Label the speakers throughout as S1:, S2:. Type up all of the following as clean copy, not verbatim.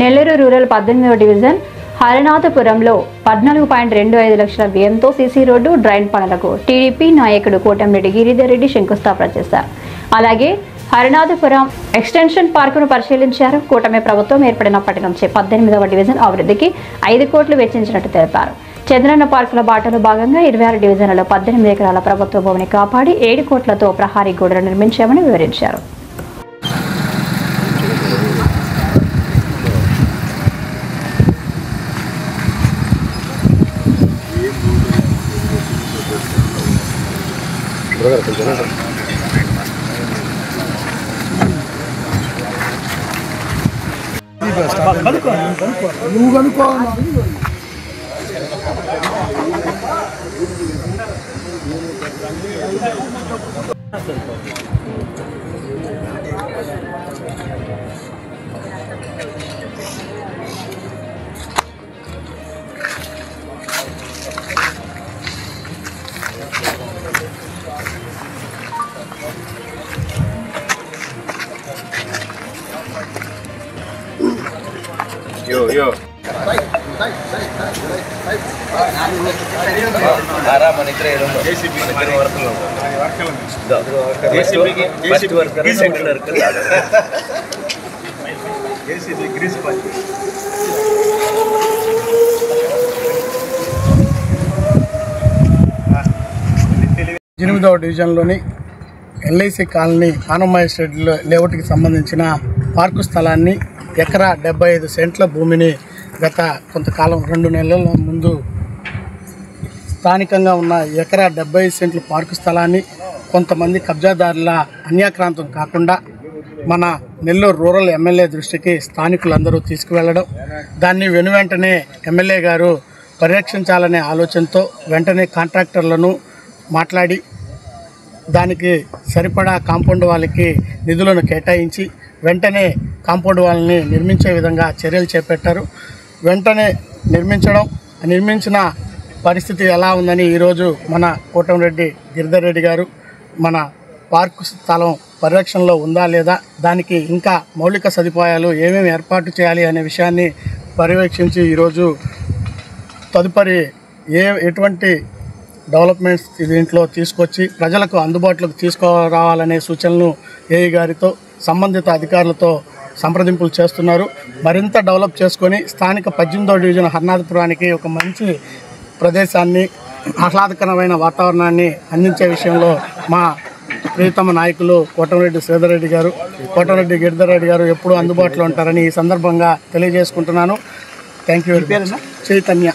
S1: Nellore rural 18వ division హరినాథపురంలో 14.25 లక్షల వ్యయంతో CC road drain పనులకు టీడీపీ నాయకుడు కోటంరెడ్డి గిరిధర్ రెడ్డి శంకుస్థాపన చేశారు. అలాగే హరినాథపురం ఎక్స్టెన్షన్ పార్కును పరిశీలించారు. కూటమి ప్రభుత్వం ఏర్పడినప్పటి నుంచి 18వ డివిజన్ అభివృద్ధికి 5 కోట్లు వెచ్చించినట్టు తెలిపారు. చంద్రన్న పార్కుల బాటలో భాగంగా 26 డివిజన్లలో 18 ఎకరాల ప్రభుత్వ భూమిని కాపాడి 7 కోట్లతో ప్రహారీ గోడలు నిర్మించామని వివరించారు.
S2: Yo. Ara manitre irundo. JCB manitre worklo. JCB ki first worker second worker lada. JCB grease pipe.
S3: 8వ డివిజన్లోని ఎల్ఐసి కాలనీ కానమ్మాయి స్ట్రీట్ లేఅవుట్కి సంబంధించిన పార్కు స్థలాన్ని ఎకరా 75 సెంట్ల భూమిని గత కొంతకాలం 2 నెలల ముందు స్థానికంగా ఉన్న ఎకరా 75 సెంట్ల పార్కు స్థలాన్ని కొంతమంది కబ్జాదారుల అన్యాక్రాంతం కాకుండా మన నెల్లూరు రూరల్ ఎమ్మెల్యే దృష్టికి స్థానికులందరూ తీసుకువెళ్ళడం, దాన్ని వెనువెంటనే ఎమ్మెల్యే గారు పరిరక్షించాలనే ఆలోచనతో వెంటనే కాంట్రాక్టర్లను మాట్లాడి దానికి సరిపడా కాంపౌండ్ వాళ్ళకి నిధులను కేటాయించి వెంటనే కాంపౌండ్ వాళ్ళని నిర్మించే విధంగా చర్యలు చేపట్టారు. వెంటనే నిర్మించిన పరిస్థితి ఎలా ఉందని ఈరోజు మన కోటంరెడ్డి గిరిధర్ రెడ్డి గారు మన పార్కు స్థలం పరిరక్షణలో ఉందా లేదా, దానికి ఇంకా మౌలిక సదుపాయాలు ఏమేమి ఏర్పాటు చేయాలి అనే విషయాన్ని పర్యవేక్షించి ఈరోజు తదుపరి ఎటువంటి డెవలప్మెంట్స్ దీంట్లో తీసుకొచ్చి ప్రజలకు అందుబాటులోకి తీసుకురావాలనే సూచనలు ఏఈ గారితో సంబంధిత అధికారులతో సంప్రదింపులు చేస్తున్నారు. మరింత డెవలప్ చేసుకొని స్థానిక 18వ డివిజన్ హరినాథపురానికి ఒక మంచి ప్రదేశాన్ని, ఆహ్లాదకరమైన వాతావరణాన్ని అందించే విషయంలో మా ప్రియతమ నాయకులు కోటంరెడ్డి శ్రీధర్ రెడ్డి గారు, కోటంరెడ్డి గిరిధర్ రెడ్డి గారు ఎప్పుడూ అందుబాటులో ఉంటారని ఈ సందర్భంగా తెలియజేసుకుంటున్నాను. Thank you. చైతన్య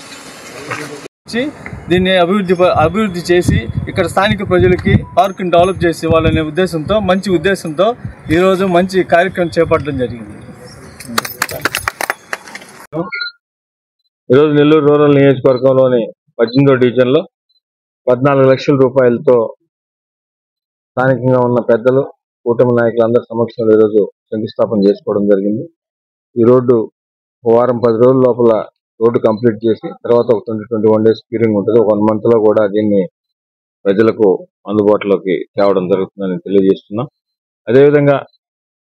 S4: దీన్ని అభివృద్ధి చేసి ఇక్కడ స్థానిక ప్రజలకి పార్కుని డెవలప్ చేసి వాళ్ళనే ఉద్దేశంతో, మంచి ఉద్దేశంతో ఈరోజు మంచి కార్యక్రమం చేపట్టడం జరిగింది.
S5: ఈరోజు నెల్లూరు రూరల్ నియోజకవర్గంలోని 18వ డివిజన్లో 14 లక్షల రూపాయలతో స్థానికంగా ఉన్న పెద్దలు, కూటమి నాయకులందరి సమక్షంలో ఈరోజు శంకుస్థాపన చేసుకోవడం జరిగింది. ఈ రోడ్డు వారం 10 రోజుల లోపల రోడ్డు కంప్లీట్ చేసి తర్వాత ఒక 21 డేస్ క్యూరింగ్ ఉంటుంది. 1 మంత్ లో కూడా దీన్ని ప్రజలకు అందుబాటులోకి తేవడం జరుగుతుందని తెలియజేస్తున్నాం. అదేవిధంగా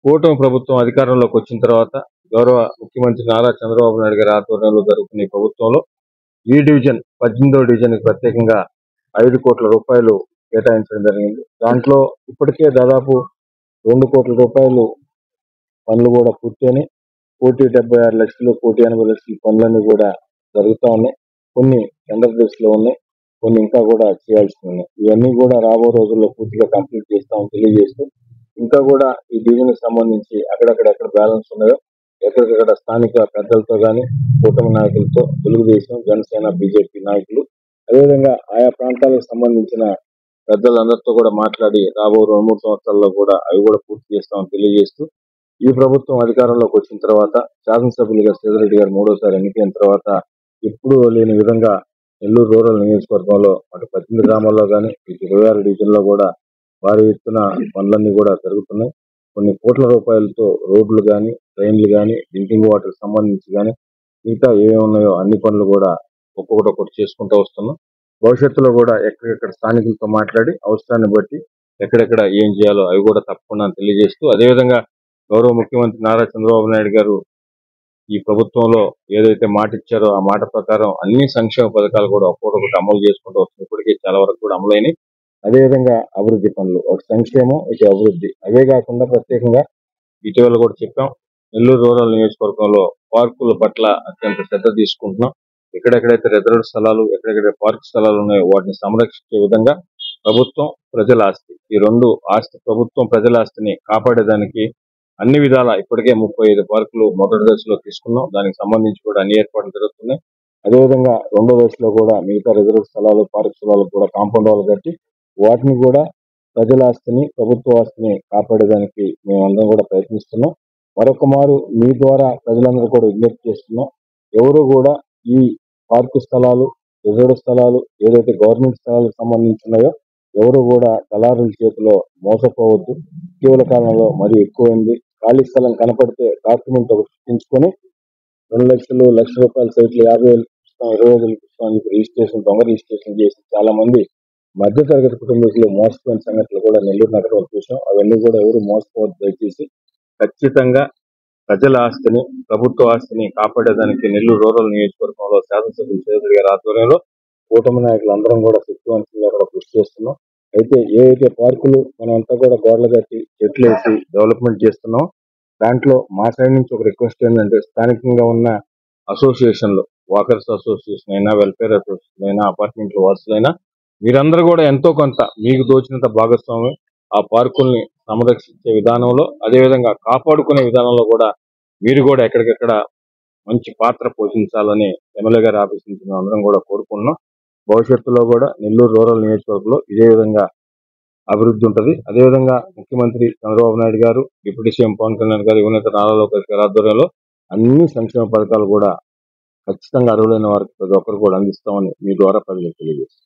S5: కూటమి ప్రభుత్వం అధికారంలోకి వచ్చిన తర్వాత గౌరవ ముఖ్యమంత్రి నారా చంద్రబాబు నాయుడు గారి ఆధ్వర్యంలో జరుగుతున్న ఈ ప్రభుత్వంలో ఈ డివిజన్ 18వ డివిజన్కి ప్రత్యేకంగా 5 కోట్ల రూపాయలు కేటాయించడం జరిగింది. దాంట్లో ఇప్పటికే దాదాపు 2 కోట్ల రూపాయలు పనులు కూడా పూర్తయినాయి. 1,76 లక్షలు, 1,80 లక్షల పనులన్నీ కూడా జరుగుతూ ఉన్నాయి. కొన్ని టెండర్ దశలో ఉన్నాయి, కొన్ని ఇంకా కూడా చేయాల్సి ఉన్నాయి. ఇవన్నీ కూడా రాబో రోజుల్లో పూర్తిగా కంప్లీట్ చేస్తామని తెలియజేస్తూ, ఇంకా కూడా ఈ డివిజన్కి సంబంధించి ఎక్కడ బ్యాలెన్స్ ఉన్నాయో ఎక్కడికక్కడ స్థానిక పెద్దలతో కానీ, కూటమి నాయకులతో, తెలుగుదేశం, జనసేన, బీజేపీ నాయకులు, అదేవిధంగా ఆయా ప్రాంతాలకు సంబంధించిన పెద్దలందరితో కూడా మాట్లాడి రాబో 2-3 సంవత్సరాల్లో కూడా అవి కూడా పూర్తి చేస్తామని తెలియజేస్తూ, ఈ ప్రభుత్వం అధికారంలోకి వచ్చిన తర్వాత శాసనసభ్యులుగా శ్రీధర్ రెడ్డి గారు 3వసారి ఎన్నికైన తర్వాత ఎప్పుడూ లేని విధంగా నెల్లూరు రూరల్ నియోజకవర్గంలో అటు 18 గ్రామాల్లో కానీ, ఇటు 26 డివిజన్లో కూడా భారీ ఎత్తున పనులన్నీ కూడా జరుగుతున్నాయి. కొన్ని కోట్ల రూపాయలతో రోడ్లు కానీ, ట్రైన్లు కానీ, డ్రింకింగ్ వాటర్ సంబంధించి కానీ మిగతా ఏమేమి ఉన్నాయో అన్ని పనులు కూడా ఒక్కొక్కటి చేసుకుంటూ వస్తున్నాం. భవిష్యత్తులో కూడా ఎక్కడెక్కడ స్థానికులతో మాట్లాడి అవసరాన్ని బట్టి ఎక్కడెక్కడ ఏం చేయాలో అవి కూడా తప్పకుండా తెలియజేస్తూ, అదేవిధంగా గౌరవ ముఖ్యమంత్రి నారా చంద్రబాబు నాయుడు గారు ఈ ప్రభుత్వంలో ఏదైతే మాట ఇచ్చారో ఆ మాట ప్రకారం అన్ని సంక్షేమ పథకాలు కూడా ఒక్కొక్కటి అమలు చేసుకుంటూ వస్తుంది. ఇప్పటికే చాలా వరకు కూడా అమలైనవి. అదేవిధంగా అభివృద్ధి పనులు, ఒక సంక్షేమం, ఇటు అభివృద్ధి. అవే కాకుండా ప్రత్యేకంగా ఇటీవల కూడా చెప్పాం, నెల్లూరు రూరల్ నియోజకవర్గంలో పార్కుల పట్ల అత్యంత శ్రద్ధ తీసుకుంటున్నాం. ఎక్కడెక్కడైతే రిజర్వ్ స్థలాలు, ఎక్కడెక్కడైతే పార్క్ స్థలాలు ఉన్నాయో వాటిని సంరక్షించే విధంగా ప్రభుత్వం, ప్రజల ఆస్తి, ఈ రెండు ఆస్తి, ప్రభుత్వం ప్రజల ఆస్తిని కాపాడేదానికి అన్ని విధాలా ఇప్పటికే 35 పార్కులు మొదటి దశలో తీసుకున్నాం. దానికి సంబంధించి కూడా అన్ని ఏర్పాట్లు జరుగుతున్నాయి. అదేవిధంగా రెండో దశలో కూడా మిగతా రిజర్వ్ స్థలాలు, పార్క్ స్థలాలకు కూడా కాంపౌండ్ వాల్ కట్టి వాటిని కూడా ప్రజల ఆస్తిని, ప్రభుత్వ ఆస్తిని కాపాడేదానికి మేమందరం కూడా ప్రయత్నిస్తున్నాం. మరొక మారు మీ ద్వారా ప్రజలందరూ కూడా విజ్ఞప్తి చేస్తున్నాం, ఎవరు కూడా ఈ పార్కు స్థలాలు, రిజర్వ్ స్థలాలు, ఏదైతే గవర్నమెంట్ స్థలాలకు సంబంధించి ఉన్నాయో ఎవరు కూడా దళారుల చేతిలో మోసపోవద్దు. ఇటీవల కాలంలో మరీ ఎక్కువైంది. ఖాళీ స్థలం కనపడితే డాక్యుమెంట్ ఒకటి సృష్టించుకొని 2 లక్షలు, ₹1,00,000 సైట్లు 50,000 ఇస్తాం, 20,000 ఇస్తాం అని చెప్పి రిజిస్ట్రేషన్, దొంగ రిజిస్ట్రేషన్ చేసి చాలా మంది మధ్యతరగతి కుటుంబీకులు మోసపోయిన సంగతులు కూడా నెల్లూరు నగరంలో చూసాం. అవన్నీ కూడా ఎవరు మోసపోవద్దు. దయచేసి ఖచ్చితంగా ప్రజల ఆస్తిని, ప్రభుత్వ ఆస్తిని కాపాడేదానికి నెల్లూరు రూరల్ నియోజకవర్గంలో శాసనసభ్యులు చౌదరి గారి ఆధ్వర్యంలో కూటమి నాయకులు అందరం కూడా శక్తివంతంగా కూడా కృషి చేస్తున్నాం. అయితే ఏవైతే పార్కులు మనమంతా కూడా గోడలు కట్టి చెట్లు వేసి డెవలప్మెంట్ చేస్తున్నాం, దాంట్లో మా సైడ్ నుంచి ఒక రిక్వెస్ట్ ఏంటంటే, స్థానికంగా ఉన్న అసోసియేషన్లు, వాకర్స్ అసోసియేషన్ అయినా, వెల్ఫేర్ అసోసియేషన్ అయినా, అపార్ట్మెంట్ల వాసులైనా మీరందరూ కూడా ఎంతో కొంత మీకు తోచినంత భాగస్వామి ఆ పార్కుల్ని సంరక్షించే విధానంలో, అదేవిధంగా కాపాడుకునే విధానంలో కూడా మీరు కూడా ఎక్కడికెక్కడ మంచి పాత్ర పోషించాలని ఎమ్మెల్యే గారి ఆఫీస్ నుంచి మేము అందరం కూడా కోరుకుంటున్నాం. భవిష్యత్తులో కూడా నెల్లూరు రూరల్ నియోజకవర్గంలో ఇదే విధంగా అభివృద్ధి ఉంటుంది. అదేవిధంగా ముఖ్యమంత్రి చంద్రబాబు నాయుడు గారు, డిప్యూటీ సీఎం పవన్ కళ్యాణ్ గారు, యువనేత నారా లోకేష్ గారి ఆధ్వర్యంలో అన్ని సంక్షేమ పథకాలు కూడా ఖచ్చితంగా అర్హులైన వారికి ప్రతి ఒక్కరు కూడా అందిస్తామని మీ ద్వారా ప్రజలకు తెలియజేస్తాం.